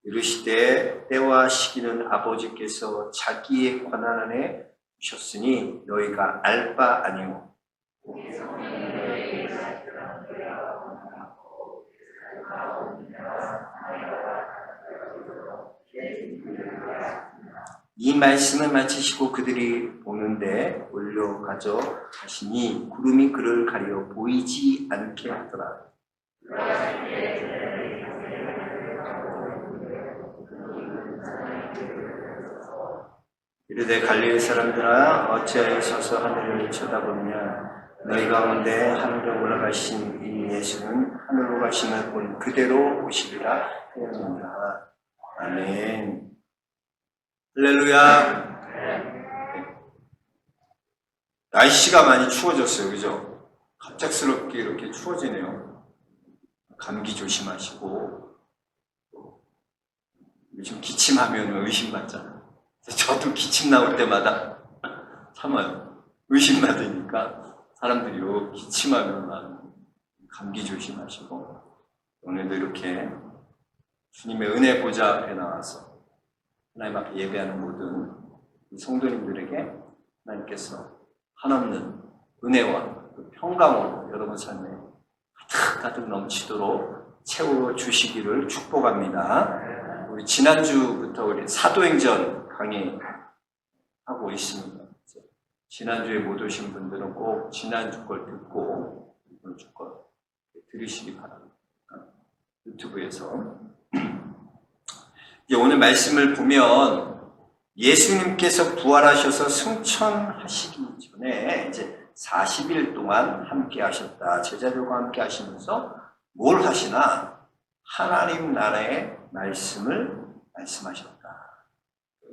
이르시되 때와 시기는 아버지께서 자기의 권한 안에 주셨으니 너희가 알 바 아니오. 이 말씀을 마치시고 그들이 보는데 올려가져 가시니 구름이 그를 가려 보이지 않게 하더라. 이르되 갈릴리 사람들아 어찌하여 서서 하늘을 쳐다보느냐. 너희 가운데 하늘로 올라가신 이 예수는 하늘로 가심을 본 그대로 오시리라 하였느니라. 아멘. 할렐루야. 날씨가 많이 추워졌어요. 그죠? 갑작스럽게 이렇게 추워지네요. 감기 조심하시고, 요즘 기침하면 의심받잖아요. 저도 기침 나올 때마다 참아요. 의심받으니까 사람들이 기침하면 감기 조심하시고, 오늘도 이렇게 주님의 은혜 보좌 앞에 나와서 하나님 앞에 예배하는 모든 성도님들에게 하나님께서 한없는 은혜와 평강으로 여러분 삶에 가득 넘치도록 채워주시기를 축복합니다. 우리 지난주부터 우리 사도행전 강의하고 있습니다. 지난주에 못 오신 분들은 꼭 지난주 걸 듣고 이번 주 걸 들으시기 바랍니다. 유튜브에서. 오늘 말씀을 보면 예수님께서 부활하셔서 승천하시기 전에 이제 40일 동안 함께 하셨다. 제자들과 함께 하시면서 뭘 하시나? 하나님 나라의 말씀을 말씀하셨다.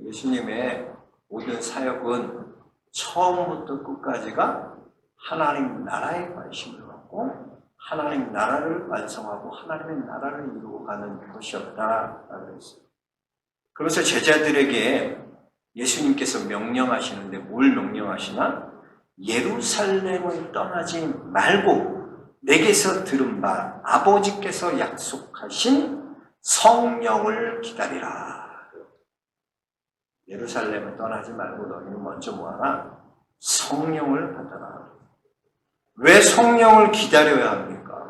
예수님의 모든 사역은 처음부터 끝까지가 하나님 나라의 관심을 갖고 하나님 나라를 완성하고 하나님의 나라를 이루고 가는 것이었다라고 했어요. 그래서 제자들에게 예수님께서 명령하시는데 뭘 명령하시나? 예루살렘을 떠나지 말고 내게서 들은 바 아버지께서 약속하신 성령을 기다리라. 예루살렘을 떠나지 말고 너희는 먼저 뭐하나? 성령을 받아라. 왜 성령을 기다려야 합니까?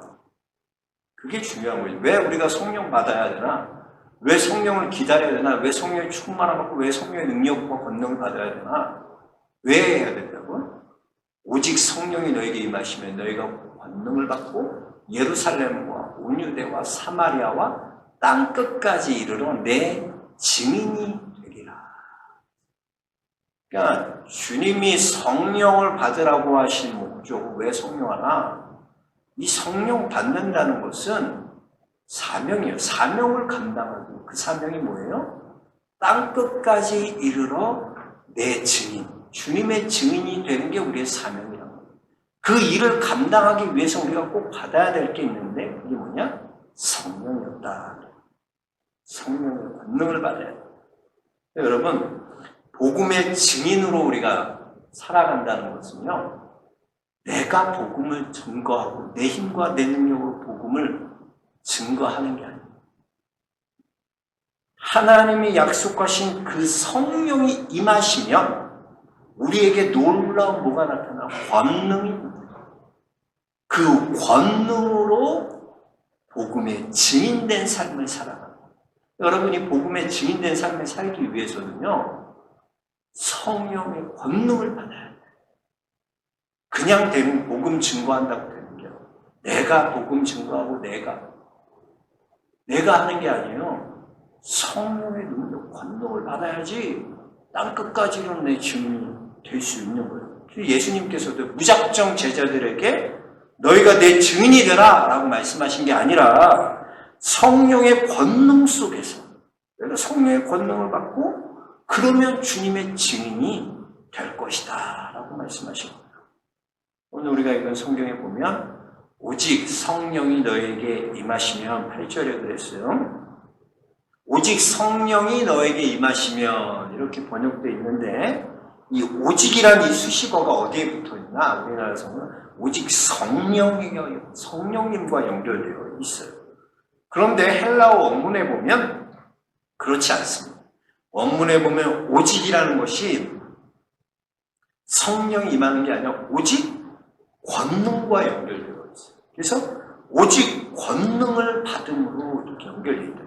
그게 중요한 거예요. 왜 우리가 성령 받아야 되나? 왜 성령을 기다려야 되나? 왜 성령의 충만함을 받고 왜 성령의 능력과 권능을 받아야 되나? 왜 해야 된다고? 오직 성령이 너에게 임하시면 너희가 권능을 받고 예루살렘과 온 유대와 사마리아와 땅끝까지 이르러 내 증인이 되리라. 그러니까 주님이 성령을 받으라고 하신 목적은 왜 성령 하나? 이 성령 받는다는 것은 사명이에요. 사명을 감당하고 그 사명이 뭐예요? 땅끝까지 이르러 내 증인, 주님의 증인이 되는 게 우리의 사명이라고. 그 일을 감당하기 위해서 우리가 꼭 받아야 될 게 있는데 그게 뭐냐? 성령이었다. 성령의 권능을 받아야 돼. 여러분, 복음의 증인으로 우리가 살아간다는 것은요, 내가 복음을 증거하고 내 힘과 내 능력으로 복음을 증거하는 게 아니에요. 하나님이 약속하신 그 성령이 임하시면 우리에게 놀라운 뭐가 나타나? 권능이 나타나. 그 권능으로 복음의 증인된 삶을 살아가는 거예요. 여러분이 복음의 증인된 삶을 살기 위해서는요, 성령의 권능을 받아야 돼요. 그냥 되는 복음 증거한다고 되는 게 내가 복음 증거하고 내가 하는 게 아니에요. 성령의 능력, 권능을 받아야지 땅끝까지는 내 증인이 될 수 있는 거예요. 예수님께서도 무작정 제자들에게 너희가 내 증인이 되라 라고 말씀하신 게 아니라 성령의 권능 속에서 내가 성령의 권능을 받고 그러면 주님의 증인이 될 것이다 라고 말씀하신 거예요. 오늘 우리가 이건 성경에 보면 오직 성령이 너에게 임하시면 8절에 그랬어요. 오직 성령이 너에게 임하시면 이렇게 번역되어 있는데 이 오직이라는 이 수식어가 어디에 붙어있나? 우리나라에서는 오직 성령님과 연결되어 있어요. 그런데 헬라어 원문에 보면 그렇지 않습니다. 원문에 보면 오직이라는 것이 성령이 임하는 게 아니라 오직 권능과 연결되어 있어요. 그래서 오직 권능을 받음으로 이렇게 연결되어 있다.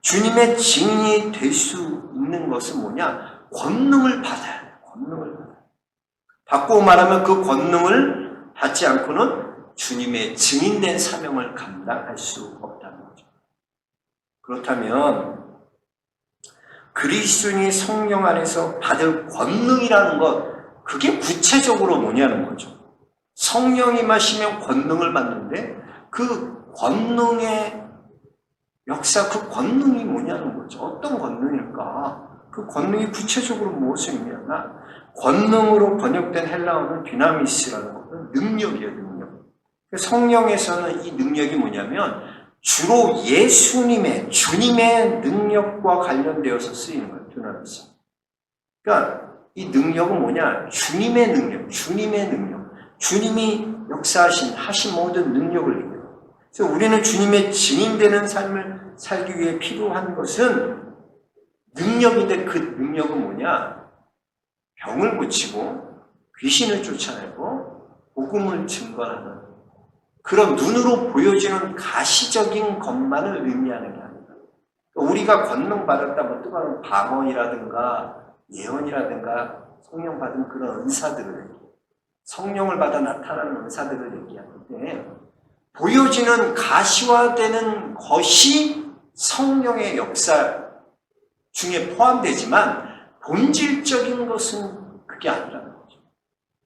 주님의 증인이 될 수 있는 것은 뭐냐? 권능을 받아야 돼요. 권능을 받아야 돼요. 바꾸고 말하면 그 권능을 받지 않고는 주님의 증인된 사명을 감당할 수 없다는 거죠. 그렇다면 그리스도인이 성령 안에서 받을 권능이라는 것, 그게 구체적으로 뭐냐는 거죠. 성령이 임하시면 권능을 받는데 그 권능의 역사, 그 권능이 뭐냐는 거죠. 어떤 권능일까? 그 권능이 구체적으로 무엇을 의미하나? 권능으로 번역된 헬라어는 디나미스라는 것은 능력이에요, 능력. 성령에서는 이 능력이 뭐냐면 주로 예수님의, 주님의 능력과 관련되어서 쓰이는 거예요, 디나미스. 그러니까 이 능력은 뭐냐? 주님의 능력, 주님의 능력. 주님이 하신 모든 능력을 얘기해요. 그래서 우리는 주님의 증인되는 삶을 살기 위해 필요한 것은 능력인데 그 능력은 뭐냐? 병을 고치고 귀신을 쫓아내고 복음을 증거하는 그런 눈으로 보여지는 가시적인 것만을 의미하는 게 아니다. 우리가 권능 받았다면 뜻하는 방언이라든가 예언이라든가 성령 받은 그런 은사들을 성령을 받아 나타나는 은사들을 얘기하는데 보여지는 가시화되는 것이 성령의 역사 중에 포함되지만 본질적인 것은 그게 아니라는 거죠.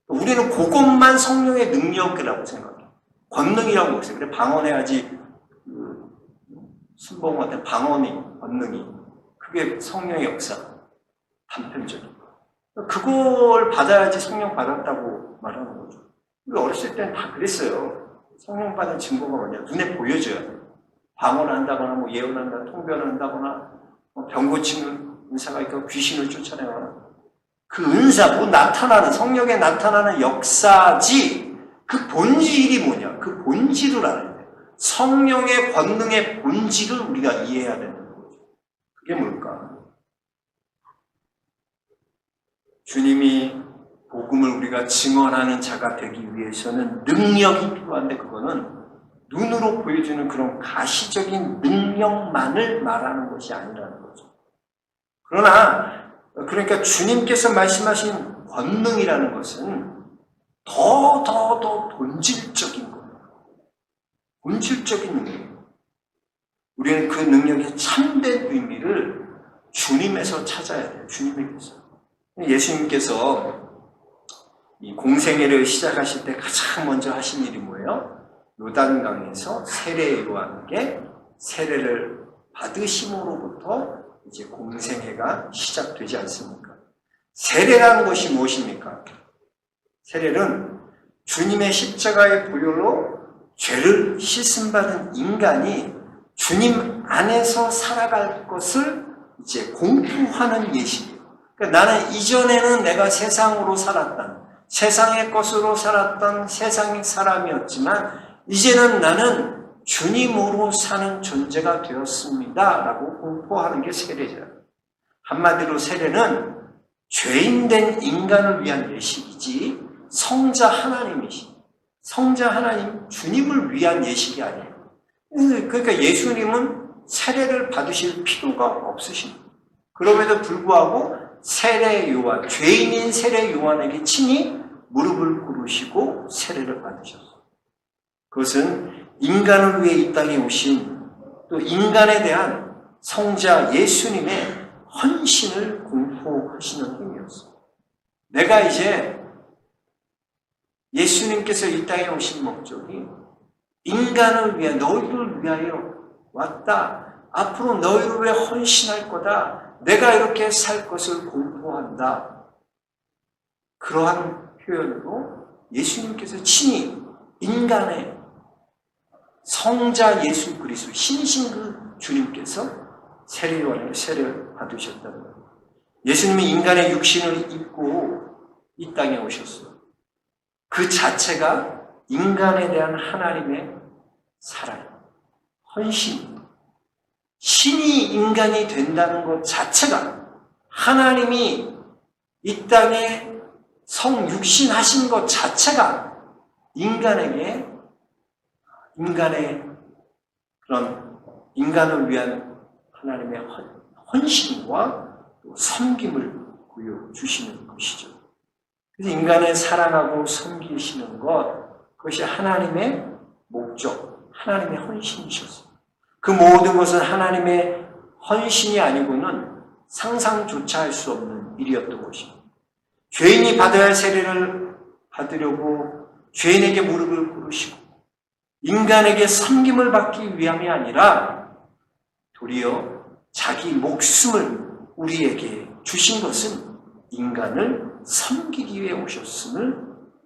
우리는 그것만 성령의 능력이라고 생각해요. 권능이라고 했어요. 그래 방언해야지 순봉 같은 방언이 권능이 그게 성령의 역사 단편적인 거. 그걸 받아야지 성령 받았다고 말하는 거죠. 우리 어렸을 때는 다 그랬어요. 성령 받은 증거가 뭐냐? 눈에 보여줘야 돼요. 방언을 한다거나 뭐 예언한다거나 통변을 한다거나 병 고치는 은사가 있고 귀신을 쫓아내거나 그 은사, 뭐 나타나는 성령에 나타나는 역사지 그 본질이 뭐냐? 그 본질을 알아야 돼요. 성령의 권능의 본질을 우리가 이해해야 되는 거죠. 그게 뭘까? 주님이 복음을 우리가 증언하는 자가 되기 위해서는 능력이 필요한데 그거는 눈으로 보여주는 그런 가시적인 능력만을 말하는 것이 아니라는 거죠. 그러니까 주님께서 말씀하신 권능이라는 것은 더 본질적인 거예요. 본질적인 능력. 우리는 그 능력의 참된 의미를 주님에서 찾아야 돼요. 주님에게서. 예수님께서 이 공생애를 시작하실 때 가장 먼저 하신 일이 뭐예요? 요단강에서 세례 요한에게 세례를 받으심으로부터 이제 공생애가 시작되지 않습니까? 세례라는 것이 무엇입니까? 세례는 주님의 십자가의 보혈로 죄를 씻음받은 인간이 주님 안에서 살아갈 것을 이제 공부하는 예식이에요. 그러니까 나는 이전에는 내가 세상으로 살았던, 세상의 것으로 살았던 세상의 사람이었지만 이제는 나는 주님으로 사는 존재가 되었습니다. 라고 공포하는 게 세례죠. 한마디로 세례는 죄인된 인간을 위한 예식이지 성자 하나님이시. 성자 하나님, 주님을 위한 예식이 아니에요. 그러니까 예수님은 세례를 받으실 필요가 없으십니다. 그럼에도 불구하고 세례 요한, 죄인인 세례 요한에게 친히 무릎을 꿇으시고 세례를 받으셨어요. 그것은 인간을 위해 이 땅에 오신 또 인간에 대한 성자 예수님의 헌신을 공포하시는 힘이었어요. 내가 이제 예수님께서 이 땅에 오신 목적이 인간을 위해 너희를 위하여 왔다. 앞으로 너희를 위해 헌신할 거다. 내가 이렇게 살 것을 공포한다. 그러한 표현으로 예수님께서 친히 인간의 성자 예수 그리스도 신이신 그 주님께서 세례 요한에게 세례를 받으셨다는 거예요. 예수님이 인간의 육신을 입고 이 땅에 오셨어요. 그 자체가 인간에 대한 하나님의 사랑, 헌신, 신이 인간이 된다는 것 자체가 하나님이 이 땅에 성육신하신 것 자체가 인간의 그런 인간을 위한 하나님의 헌신과 섬김을 보여주시는 것이죠. 그래서 인간을 사랑하고 섬기시는 그것이 하나님의 목적, 하나님의 헌신이셨어요. 그 모든 것은 하나님의 헌신이 아니고는 상상조차 할 수 없는 일이었던 것입니다. 죄인이 받아야 할 세례를 받으려고 죄인에게 무릎을 꿇으시고 인간에게 섬김을 받기 위함이 아니라 도리어 자기 목숨을 우리에게 주신 것은 인간을 섬기기 위해 오셨음을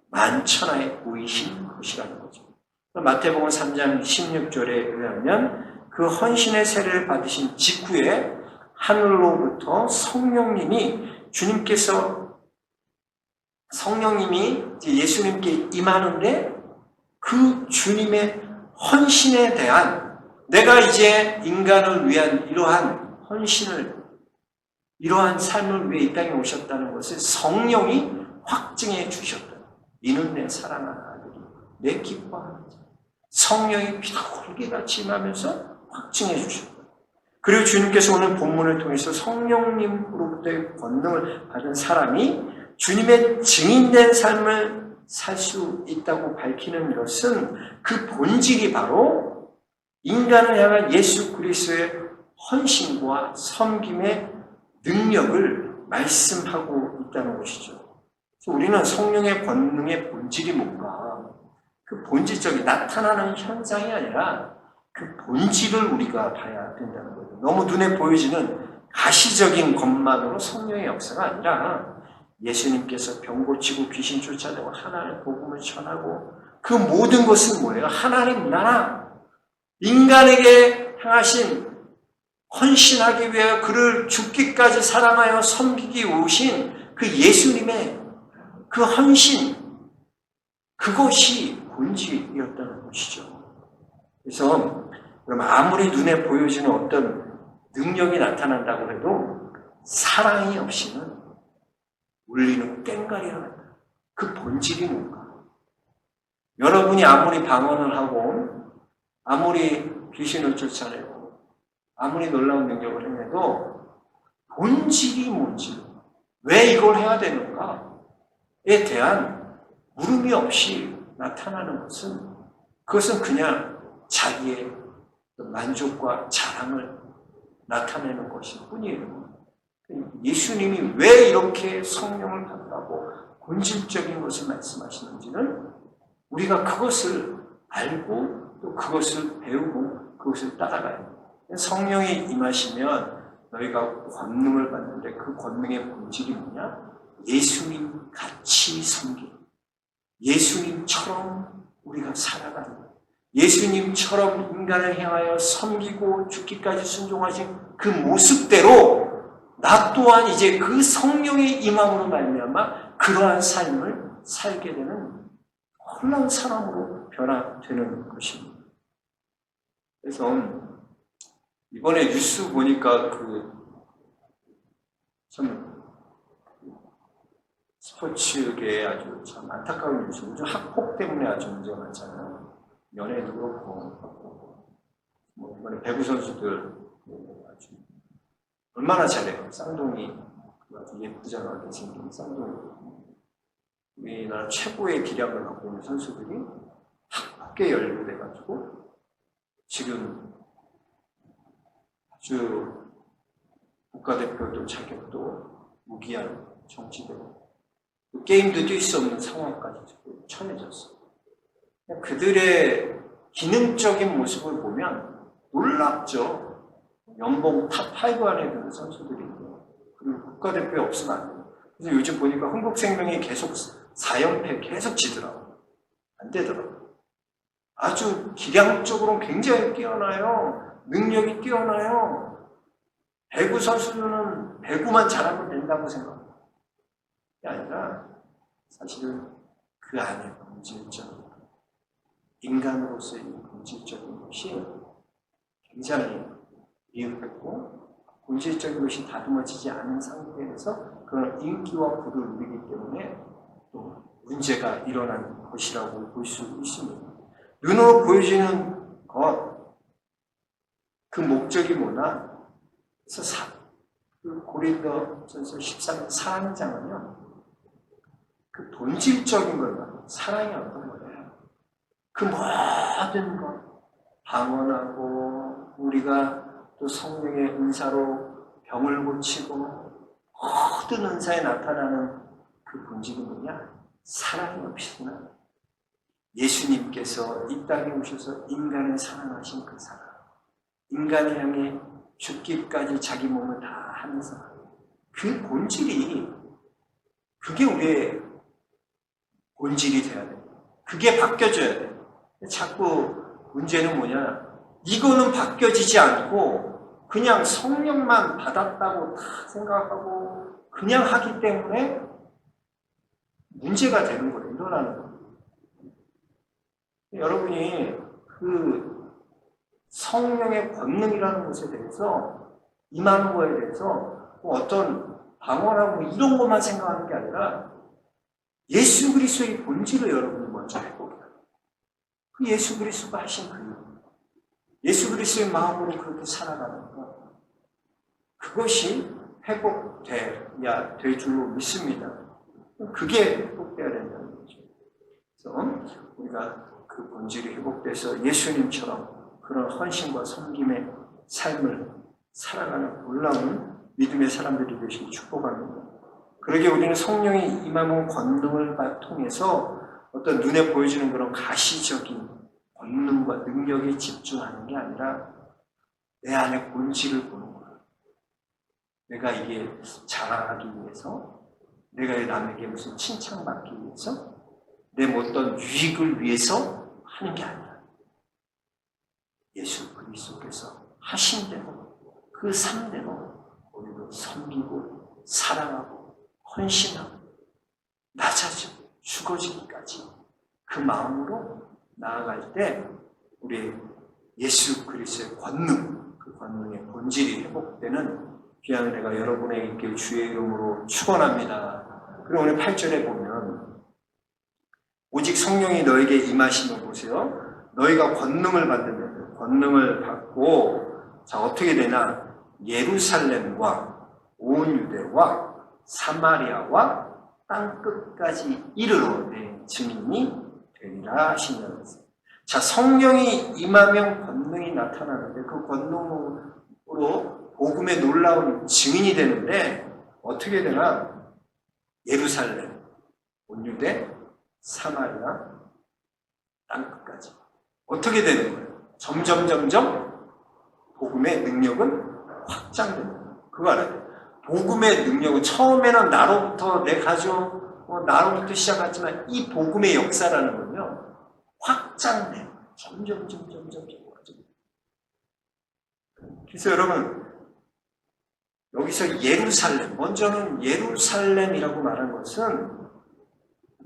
만천하에 보이신 것이라는 거죠. 마태복음 3장 16절에 의하면 그 헌신의 세례를 받으신 직후에 하늘로부터 성령님이 예수님께 임하는데 그 주님의 헌신에 대한 내가 이제 인간을 위한 이러한 헌신을 이러한 삶을 위해 이 땅에 오셨다는 것을 성령이 확증해 주셨다. 이는 내 사랑하는 아들이 내 기뻐하는 자. 성령이 피가 골개같이 임하면서 확증해 주셨다. 그리고 주님께서 오늘 본문을 통해서 성령님으로부터의 권능을 받은 사람이 주님의 증인된 삶을 살 수 있다고 밝히는 것은 그 본질이 바로 인간을 향한 예수 그리스도의 헌신과 섬김의 능력을 말씀하고 있다는 것이죠. 그래서 우리는 성령의 권능의 본질이 뭔가 그 본질적인 나타나는 현상이 아니라 그 본질을 우리가 봐야 된다는 거예요. 너무 눈에 보여지는 가시적인 것만으로 성령의 역사가 아니라 예수님께서 병 고치고 귀신 쫓아내고 하나님의 복음을 전하고 그 모든 것은 뭐예요? 하나님 나라, 인간에게 향하신 헌신하기 위해 그를 죽기까지 사랑하여 섬기기 오신 그 예수님의 그 헌신, 그것이 본질이었다는 것이죠. 그래서 아무리 눈에 보여지는 어떤 능력이 나타난다고 해도 사랑이 없이는 울리는 꽹과리가 난다. 그 본질이 뭔가? 여러분이 아무리 방언을 하고 아무리 귀신을 쫓아내고 아무리 놀라운 능력을 행해도 본질이 뭔지, 왜 이걸 해야 되는가에 대한 물음이 없이 나타나는 것은 그것은 그냥 자기의 만족과 자랑을 나타내는 것일 뿐이에요. 예수님이 왜 이렇게 성령을 받으라고 본질적인 것을 말씀하시는지는 우리가 그것을 알고 또 그것을 배우고 그것을 따라가야 합니다. 성령이 임하시면 너희가 권능을 받는데 그 권능의 본질이 뭐냐? 예수님 같이 섬기는, 예수님처럼 우리가 살아가는 거예요. 예수님처럼 인간을 향하여 섬기고 죽기까지 순종하신 그 모습대로 나 또한 이제 그 성령의 임함으로 말미암아 그러한 삶을 살게 되는 놀라운 사람으로 변화되는 것입니다. 그래서 이번에 뉴스 보니까 참 스포츠계에 아주 참 안타까운 뉴스, 요즘 학폭 때문에 아주 문제가 많잖아요. 연예인도 그렇고, 이번에 배구 선수들 아주 얼마나 잘해요. 쌍둥이 아주 예쁘장하게 생긴 쌍둥이. 우리나라 최고의 기량을 갖고 있는 선수들이 학폭에 연루돼가지고 지금 아주 국가대표도 자격도 무기한 정치되고 게임도 뛸 수 없는 상황까지 처해졌어요. 그들의 기능적인 모습을 보면 놀랍죠. 연봉 탑5 안에 드는 선수들이 있고, 그리고 국가대표에 없으면 안 돼요. 그래서 요즘 보니까 흥국생명이 계속 4연패 계속 지더라고요. 안 되더라고요. 아주 기량적으로는 굉장히 뛰어나요. 능력이 뛰어나요. 배구 선수는 배구만 잘하면 된다고 생각합니다. 그게 아니라 사실은 그 안에 본질적인 인간으로서의 본질적인 것이 굉장히 미흡했고 본질적인 것이 다듬어지지 않은 상태에서 그런 인기와 부를 누리기 때문에 또 문제가 일어난 것이라고 볼 수 있습니다. 눈으로 보여지는 것, 그 목적이 뭐냐? 그래서 그 고린도전서 13장 사랑장은요, 그 본질적인 걸 말해요. 사랑이 어떤 거예요? 그 모든 것, 방언하고 우리가 또 성령의 은사로 병을 고치고 모든 은사에 나타나는 그 본질이 뭐냐? 사랑이 없이나 예수님께서 이 땅에 오셔서 인간을 사랑하신 그 사랑, 인간을 향해 죽기까지 자기 몸을 다 하는 사랑, 그 본질이, 그게 우리의 본질이 돼야 돼요. 그게 바뀌어져야 돼요. 자꾸 문제는 뭐냐? 이거는 바뀌어지지 않고 그냥 성령만 받았다고 다 생각하고 그냥 하기 때문에 문제가 되는 거예요. 일어나는 거예요. 여러분이 그 성령의 권능이라는 것에 대해서 임하는 거에 대해서 어떤 방언하고 이런 것만 생각하는 게 아니라 예수 그리스도의 본질을 여러분이 먼저 해보게요. 그 예수 그리스도가 하신 그 일, 예수 그리스도의 마음으로 그렇게 살아가는 것, 그것이 회복돼야 될 줄로 믿습니다. 그게 회복돼야 된다는 거죠. 그래서 우리가 그 본질이 회복돼서 예수님처럼 그런 헌신과 섬김의 삶을 살아가는 놀라운 믿음의 사람들이 되시길 축복합니다. 그러게 우리는 성령이 임하는 권능을 통해서 어떤 눈에 보여지는 그런 가시적인 권능과 능력에 집중하는 게 아니라 내 안의 본질을 보는 거예요. 내가 이게 자랑하기 위해서, 내가 남에게 무슨 칭찬받기 위해서, 내 어떤 유익을 위해서 하는 게 아니라 예수 그리스도께서 하신 대로 그 삶대로 우리도 섬기고 사랑하고 헌신하고 낮아지고 죽어지기까지 그 마음으로 나아갈 때 우리 예수 그리스도의 권능, 그 권능의 본질이 회복되는 귀한 은혜가 여러분에게 있길 주의 이름으로 축원합니다. 그리고 오늘 8절에 보면 오직 성령이 너에게 임하시면 보세요. 너희가 권능을 받으면 권능을 받고 자 어떻게 되나 예루살렘과 온 유대와 사마리아와 땅끝까지 이르러 내 증인이 되리라 하시면서 자 성령이 임하면 권능이 나타나는데 그 권능으로 복음의 놀라운 증인이 되는데 어떻게 되나 예루살렘, 온 유대, 사마리아, 땅끝까지 어떻게 되는 거예요? 점점 복음의 능력은 확장되는 거예요. 그거 알아야 돼요. 복음의 능력은 처음에는 나로부터 내 가족, 나로부터 시작하지만 이 복음의 역사라는 건요 확장돼. 점점. 그래서 여러분 여기서 예루살렘, 먼저는 예루살렘이라고 말한 것은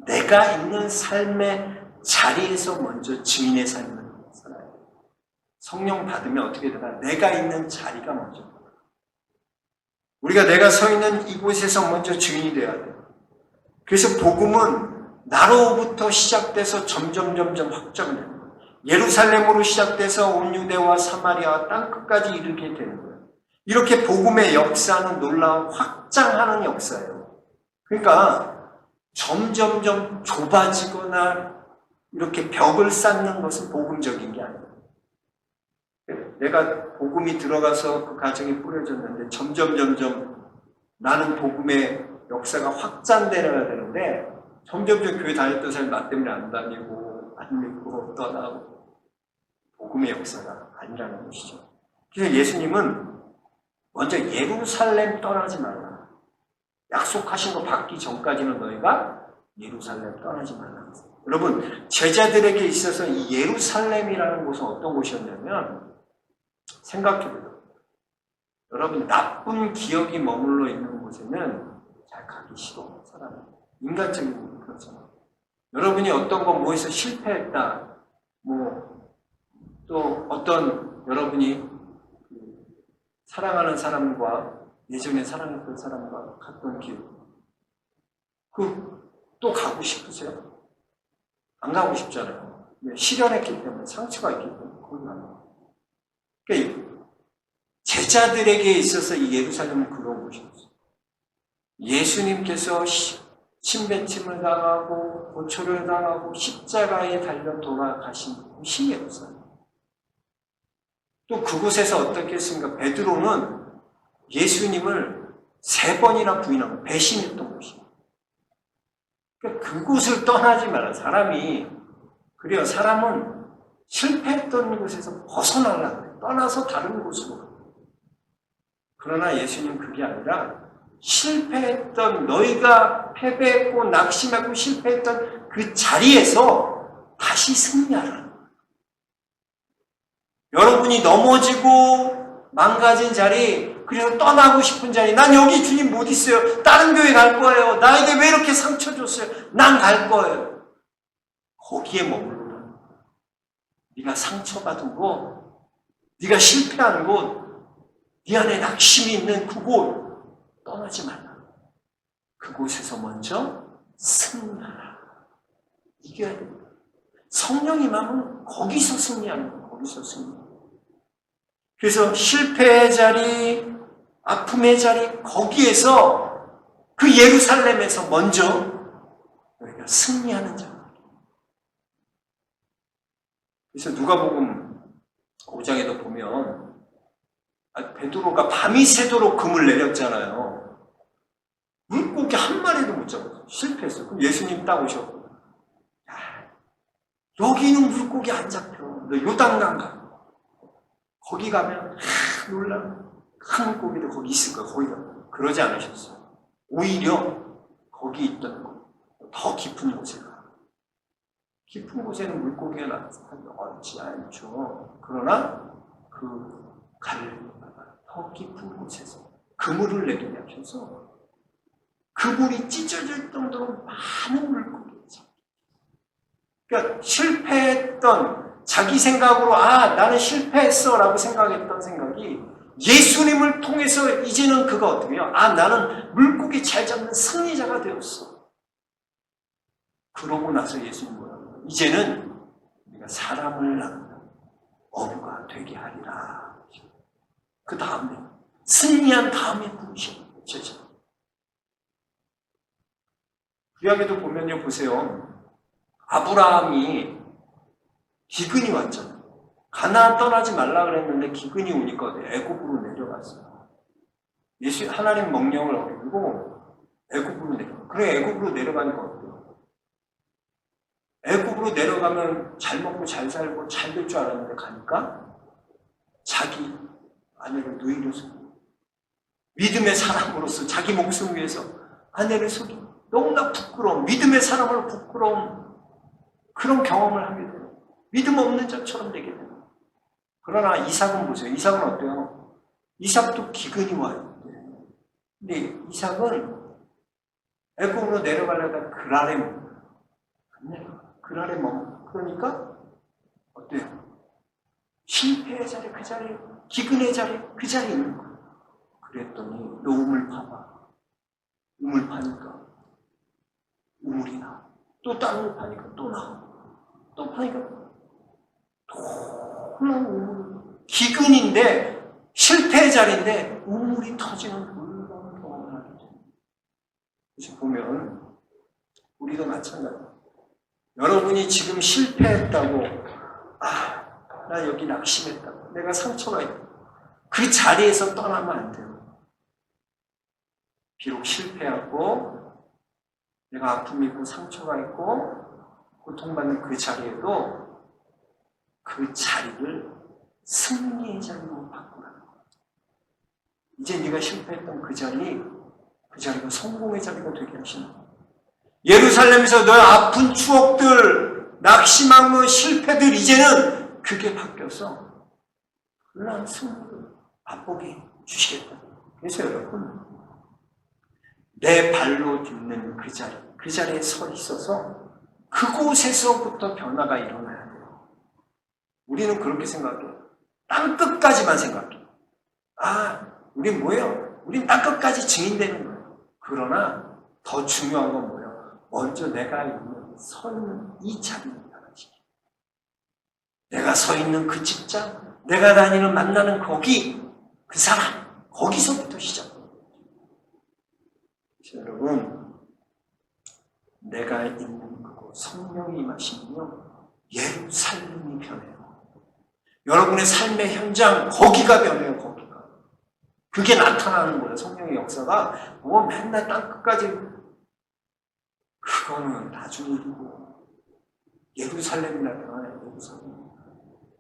내가 있는 삶의 자리에서 먼저 증인의 삶을 살아요. 성령 받으면 어떻게 되나? 내가 있는 자리가 먼저. 우리가 내가 서 있는 이곳에서 먼저 증인이 되어야 돼요. 그래서 복음은 나로부터 시작돼서 점점 확장을 되는 거예요. 예루살렘으로 시작돼서 온 유대와 사마리아 땅끝까지 이르게 되는 거예요. 이렇게 복음의 역사는 놀라운 확장하는 역사예요. 그러니까 점점 좁아지거나 이렇게 벽을 쌓는 것은 복음적인 게 아니에요. 내가 복음이 들어가서 그 가정이 뿌려졌는데 점점 나는 복음의 역사가 확장되어야 되는데 점점 교회 다녔던 사람이 나 때문에 안 다니고 안 믿고 떠나고 복음의 역사가 아니라는 것이죠. 그래서 예수님은 먼저 예루살렘 떠나지 말라. 약속하신 거 받기 전까지는 너희가 예루살렘 떠나지 말라. 여러분 제자들에게 있어서 이 예루살렘이라는 곳은 어떤 곳이었냐면 생각해보세요. 여러분 나쁜 기억이 머물러 있는 곳에는 잘 가기 싫어 사람은. 인간적인 그렇잖아요. 여러분이 어떤 거 뭐해서 실패했다 또 어떤 여러분이 사랑하는 사람과 예전에 사랑했던 사람과 갔던 길, 또 가고 싶으세요? 안 가고 싶잖아요. 실현했기 때문에, 상처가 있기 때문에 거기 가는 거예요. 그러니까 제자들에게 있어서 이 예루살렘은 그런 곳이었어요. 예수님께서 침뱉음을 당하고 고초를 당하고 십자가에 달려 돌아가신 곳이 예루살렘. 또 그곳에서 어떻게 했습니까? 베드로는 예수님을 3번이나 부인하고 배신했던 곳이에요. 그러니까 그곳을 떠나지 마라. 그래요. 사람은 실패했던 곳에서 벗어나려고 해요. 떠나서 다른 곳으로 가요. 그러나 예수님 그게 아니라 실패했던, 너희가 패배했고 낙심하고 실패했던 그 자리에서 다시 승리하라. 여러분이 넘어지고 망가진 자리, 그래서 떠나고 싶은 자리, 난 여기 주님 못 있어요. 다른 교회 갈 거예요. 나에게 왜 이렇게 상처 줬어요? 난 갈 거예요. 거기에 머물러. 네가 상처받은 곳, 네가 실패한 곳, 네 안에 낙심이 있는 그곳 떠나지 말라. 그곳에서 먼저 승리하라. 이겨야 됩니다. 성령이 임하면 거기서 승리하는 거예요. 거기서 승리. 그래서 실패의 자리, 아픔의 자리, 거기에서 그 예루살렘에서 먼저 우리가 승리하는 자리. 그래서 누가복음 5장에도 보면 베드로가 밤이 새도록 금을 내렸잖아요. 물고기 한 마리도 못 잡았어요. 실패했어요. 그럼 예수님 딱 오셨고, 여기는 물고기 안 잡혀. 너 요단강 가. 거기 가면 놀라. 큰 물고기도 거기 있을 거야. 거기 가. 그러지 않으셨어요. 오히려 거기 있던 곳, 더 깊은 곳에 가. 깊은 곳에는 물고기가 나타나지 않죠. 그러나 그 갈릴리바가 더 깊은 곳에서 그물을 내리게 하셔서 그물이 찢어질 정도로 많은 물고기를 잡았어요. 그러니까 실패했던 자기 생각으로 나는 실패했어 라고 생각했던 생각이 예수님을 통해서 이제는 그가 어떻게 해요? 나는 물고기 잘 잡는 승리자가 되었어. 그러고 나서 예수님 뭐라고 해요? 이제는 우리가 사람을 낳는 어부가 되게 하리라. 그 다음에 승리한 다음에 부르신 제자. 구약에도 보면요, 보세요. 아브라함이 기근이 왔잖아요. 가나안 떠나지 말라 그랬는데 기근이 오니까 애굽으로 내려갔어요. 하나님 명령을 어기고 애굽으로 내려가. 그래, 애굽으로 내려가니까 어때요? 애굽으로 내려가면 잘 먹고 잘 살고 잘 될 줄 알았는데 가니까 자기 아내를 노예로 속이고 믿음의 사람으로서 자기 목숨 위해서 아내를 속이고 너무나 부끄러운, 믿음의 사람으로 부끄러운 그런 경험을 하게 돼요. 믿음 없는 자처럼 되게 돼요. 그러나 이삭은 보세요. 이삭은 어때요? 이삭도 기근이 와요. 근데 이삭은 애굽으로 내려가려다 그랄에 머물러요. 그랄에 머물러요. 그러니까 어때요? 실패의 자리, 그 자리, 기근의 자리, 그 자리에 있는 거예요. 그랬더니 너 우물 파봐. 우물 파니까 우물이 나와. 또 다른 걸 파니까 또 나와. 또 파니까 놀라운 우물. 기근인데 실패의 자리인데 우물이 터지는 놀라운 경험을 하게 돼요. 그래서 보면 우리도 마찬가지예요. 여러분이 지금 실패했다고 나 여기 낙심했다고 내가 상처가 있다고 그 자리에서 떠나면 안 돼요. 비록 실패하고 내가 아픔이 있고 상처가 있고 고통받는 그 자리에도 그 자리를 승리의 자리로 바꾸라는 거예요. 이제 네가 실패했던 그 자리가 성공의 자리가 되게 하시는 거예요. 예루살렘에서 너의 아픈 추억들, 낙심한 실패들 이제는 그게 바뀌어서 놀라운 승리를 맛보게 주시겠다. 그래서 여러분 내 발로 딛는 그 자리에 서 있어서 그곳에서부터 변화가 일어나야 돼요. 우리는 그렇게 생각해요. 땅끝까지만 생각해요. 우린 뭐예요? 우린 땅끝까지 증인되는 거예요. 그러나 더 중요한 건 뭐예요? 먼저 내가 서 있는 이 자리를 변화시켜. 내가 서 있는 그 직장, 내가 다니는 만나는 거기, 그 사람, 거기서부터 시작합니다. 여러분, 내가 있는 그곳, 성령이 임하시면요, 예루살렘이 변해요. 여러분의 삶의 현장, 거기가 변해요, 거기가. 그게 나타나는 거예요, 성령의 역사가. 맨날 땅끝까지. 그거는 나중에 일이고, 예루살렘이나 변해요, 예루살렘.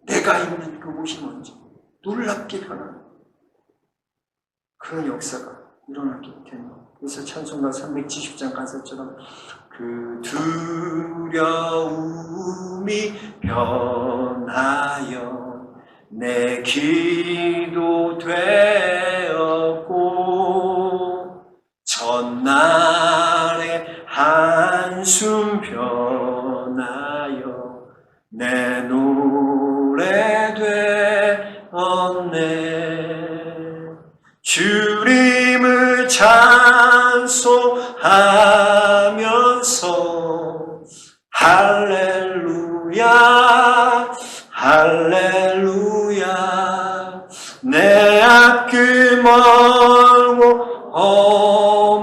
내가 있는 그곳이 뭔지 놀랍게 변하는 그런 역사가 일어나게 됩니다. 그래서 찬송가 370장 가사처럼 그 두려움이 변하여 내 기도 되었고 전날의 한숨 변하여 내 노래 되었네. 주님을 찬송하면서 할렐루야 할렐루야 내 앞길 멀고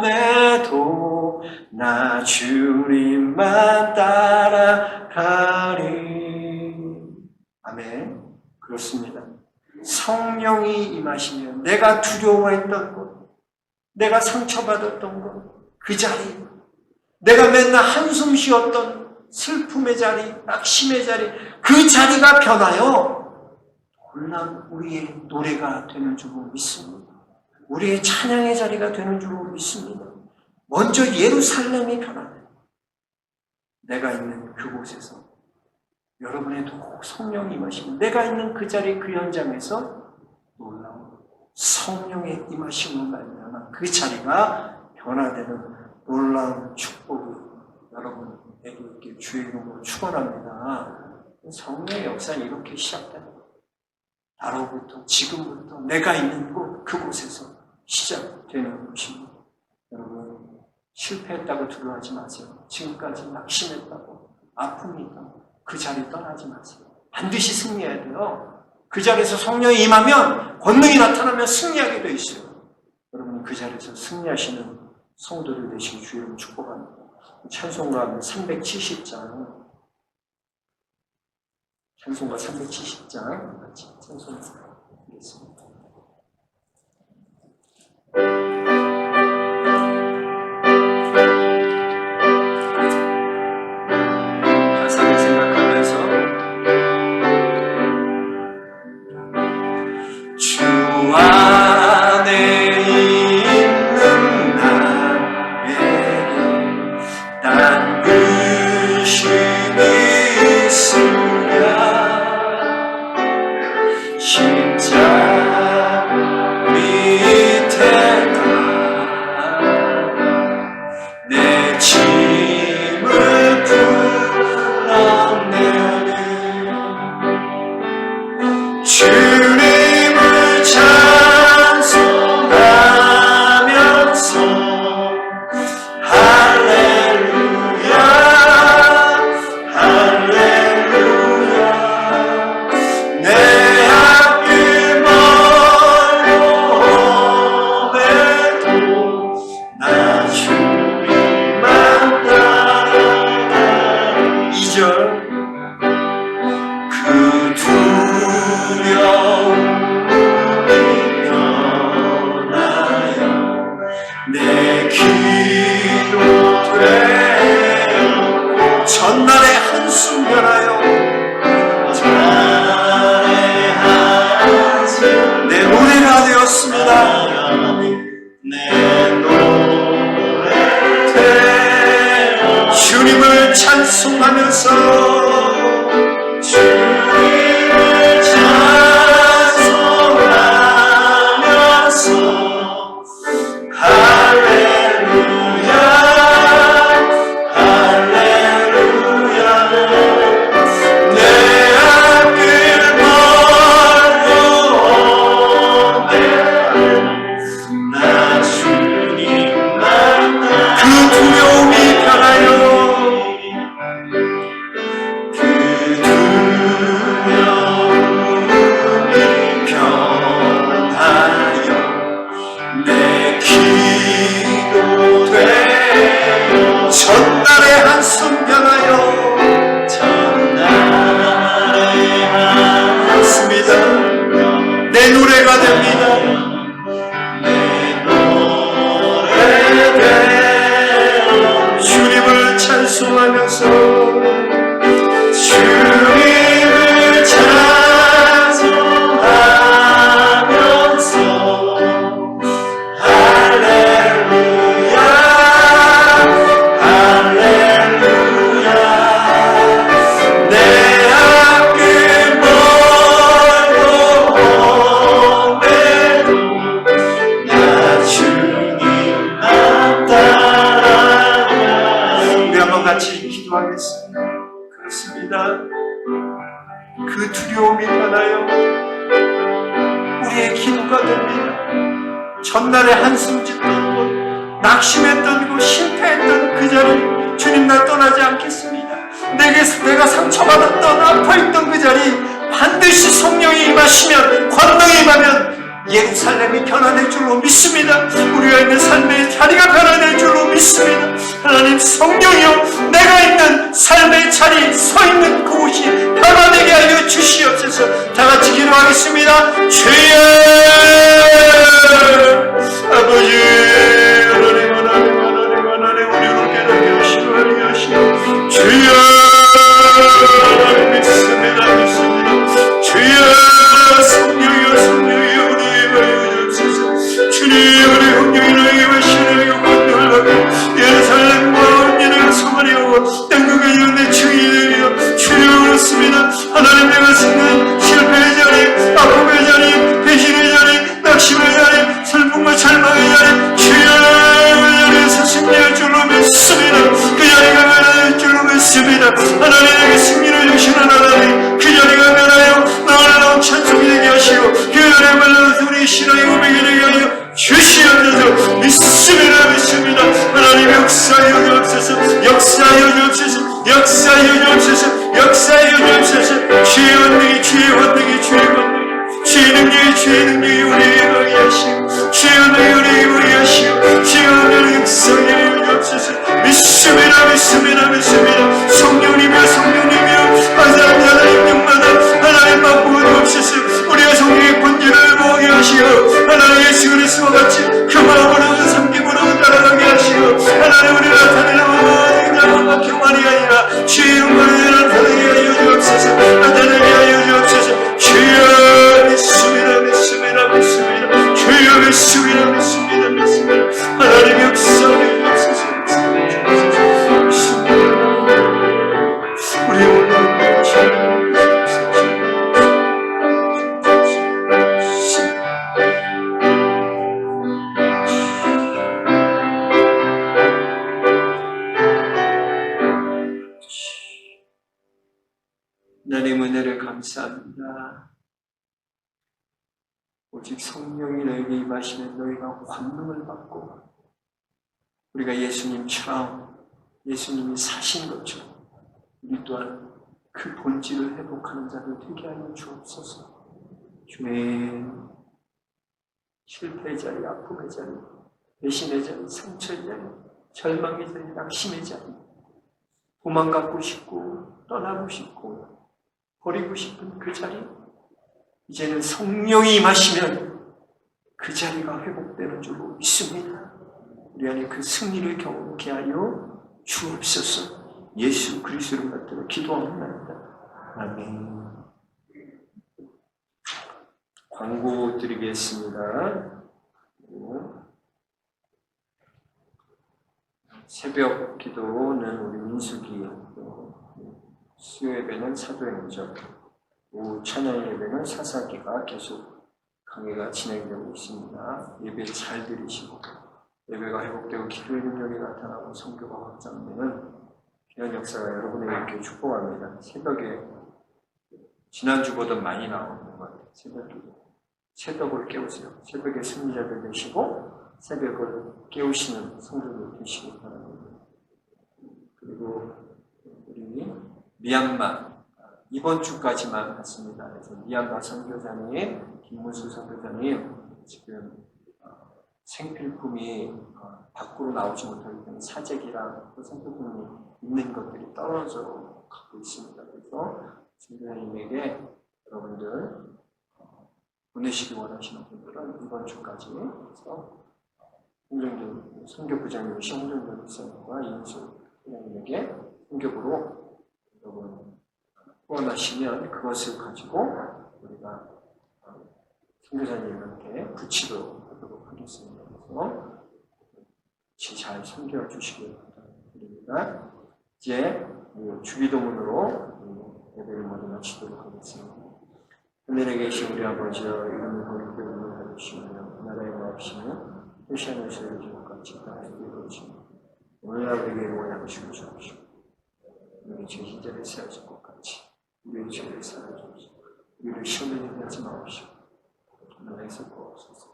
험해도 나 주님만 따라가리. 아멘. 그렇습니다. 성령이 임하시면 내가 두려워했던 것, 내가 상처받았던 것, 그 자리, 내가 맨날 한숨 쉬었던 슬픔의 자리, 낙심의 자리, 그 자리가 변하여 놀라운 우리의 노래가 되는 줄로 믿습니다. 우리의 찬양의 자리가 되는 줄로 믿습니다. 먼저 예루살렘이 변하네. 내가 있는 그곳에서 여러분의 성령이 임하시면 내가 있는 그 자리, 그 현장에서 놀라운 성령의 임하심을 말미암아 그 자리가 변화되는 놀라운 축복이 여러분에게 있길 주의 이름으로 축원합니다. 성령의 역사는 이렇게 시작됩니다. 나로부터 지금부터 내가 있는 곳 그곳에서 시작되는 것입니다. 여러분 실패했다고 두려워하지 마세요. 지금까지 낙심했다고 아픔이 있다고 그 자리 떠나지 마세요. 반드시 승리해야 돼요. 그 자리에서 성령이 임하면 권능이 나타나면 승리하게 돼 있어요. 여러분 그 자리에서 승리하시는 성도들 되시기 주의로 축복합니다. 찬송가 370장 찬송가 370장 같이 찬송하겠습니다. 가사를 생각하면서 주 안에 있는 나에게 딴 의심이 있으랴 십자가 밑에 내 짐을 풀어내리 주님을 찬송하면서 할렐루야 할렐루야 내 앞길 멀고 험해도 나 주님만 따라가리. 2절 그 두려움이 변하여 내 기도 되었고 전날의 한숨 변하여 전날의 한숨 내 노래가 되었습니다. 내 노래 되어 주님을 찬송하면서 주님을 찬송하면서 할렐루야 할렐루야 내 앞길 멀고 험해 내 노래가 됩니다. 주님을 찬송하면서 주님을 찬송하면서 할렐루야 할렐루야 내 앞길 멀고 험해도 나 주님만 따라가리. 우리 한번 같이 기도하겠습니다. 그렇습니다. 그 두려움이 떠나요 우리의 기도가 됩니다. 전날에 한숨 짓던 곳, 낙심했던 곳, 실패했던 그 자리 주님 날 떠나지 않겠습니다. 내가 상처받았던 아파있던 그 자리 반드시 성령이 임하시면 권능이 임하면 예루살렘이 변화될 줄로 믿습니다. 우리가 있는 삶의 자리가 변화될 줄로 믿습니다. 하나님 성령이여 내가 있는 삶의 자리 서 있는 그곳이 변화되게 하여 주시옵소서. 다 같이 기도하겠습니다. 주여 아버지 하나님 하나님 하나님 하나님 우리를 깨닫게 하시고 하게 하시고 주여 하나님 믿습니다 믿습니다. 주여 성령이여 성령이여 우리에게 주옵소서. 주님 우리 성령이 너에게 하시는 권능을 받고 예루살렘과 언니네가 소만이오고 땅국에 있는 내 주인들이여 주여 그렇습니다. 하나님 내가 쓰는 실패의 자리 아픔의 자리 배신의 자리 낙심의 자리 슬픔과 절망의 자리 주여 그 자리에서 승리할 줄로 믿습니다. 그 자리가 변화될 줄로 믿습니다. 하나님에게 승리를 주시는 하나님 그 자리가 변하여 너를 찬송이 되게 하시고 그 자리에 말라서 우리 신앙이 고백이 되게 하여 주시옵소서. 믿습니다 믿습니다. 하나님 역사하여 주옵소서 역사하여 주옵소서 역사하여 주옵소서 역사하여 주옵소서. 주의 권능이 주의 권능이 주의 권능이 주의 능력이 주의 능력이 우리에게 강의하시고 주의 권능이 우리에게 강의하시고 주의 권능이 역사하여 주옵소서. 믿습니다 믿습니다 믿습니다. 성령님이여 성령님이여 하나님 하나님 능력마다 하나님 맛보아 주옵소서. 우리가 성령의 본질을 보게 하시고 하나님 예수 그리스도와 같이 그 마음으로 섬김으로 따라가게 하시고 하나님 우리가 나타내는 모든 자만과 교만이 아니라 주의 영광을 나타내게 하여 주옵소서. 나타내게 하여 주옵소서. 주여 믿습니다 믿습니다 믿습니다. 주여 믿습니다 믿습니다 믿습니다. 하나님 역사하여 주옵소서. 우리 오늘 하나님 은혜를 감사합니다. 오직 성령이 너에게 임하시면 너희가 권능을 받고 우리가 예수님처럼 예수님이 사신 것처럼 우리 또한 그 본질을 회복하는 자들 되게 하여 주옵소서. 주님 실패의 자리, 아픔의 자리, 배신의 자리, 상처의 자리, 절망의 자리, 낙심의 자리 도망가고 싶고 떠나고 싶고 버리고 싶은 그 자리 이제는 성령이 임하시면 그 자리가 회복되는 줄로 믿습니다. 우리 안에 그 승리를 경험케 하여 주옵소서. 예수 그리스도를 받들어 기도합니다. 아멘. 광고 드리겠습니다. 새벽 기도는 우리 민수기, 수요 예배는 사도행전, 오후 찬양 예배는 사사기가 계속 강의가 진행되고 있습니다. 예배 잘 들으시고 예배가 회복되고 기도의 능력이 나타나고 성교가 확장되는 귀한 역사가 여러분에게 이렇게 축복합니다. 새벽에 지난주보다 많이 나오는 것 같아요. 새벽에 새벽을 깨우세요. 새벽에 승리자들 되시고 새벽을 깨우시는 성도들 되시기 바랍니다. 그리고 우리 미얀마 이번 주까지만 갔습니다. 그래서 미얀마 선교사님 김문수 선교사님 지금 생필품이 밖으로 나오지 못하기 때문에 사재기랑 또 생필품이 있는 것들이 떨어져 가고 있습니다. 그래서 선교사님에게 여러분들 보내시기 원하시는 분들은 이번 주까지 해서 홍정전 선교부장님이신 홍정전 목사님과 이인수 부장님에게 선교부로 여러분 후원하시면 그것을 가지고 우리가 선교사님한테 붙이도록 하도록 하겠습니다. 그래서 같이 잘 섬겨 주시길 부탁드립니다. 이제 주기도문으로 예배를 모두 마치도록 하겠습니다. 하늘에 계신 우리 아버지여 이름을 거룩히 받으시며 나라의 마옵시며 뜻이 하늘에서 이루어진 것 같이 땅에서 이루어지며 오늘날 우리에게 원하시고 주옵시오. 우리 죄인들을 세워줄 것 같이 우리의 죄를 사하여 주옵시오. 우리를 시험에 들게 하지 마옵시오. 나라에서 구하옵소서.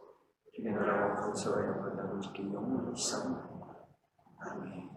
주의 나라와 권세와 영광이 아버지께 영원히 있사옵나이다. 아멘.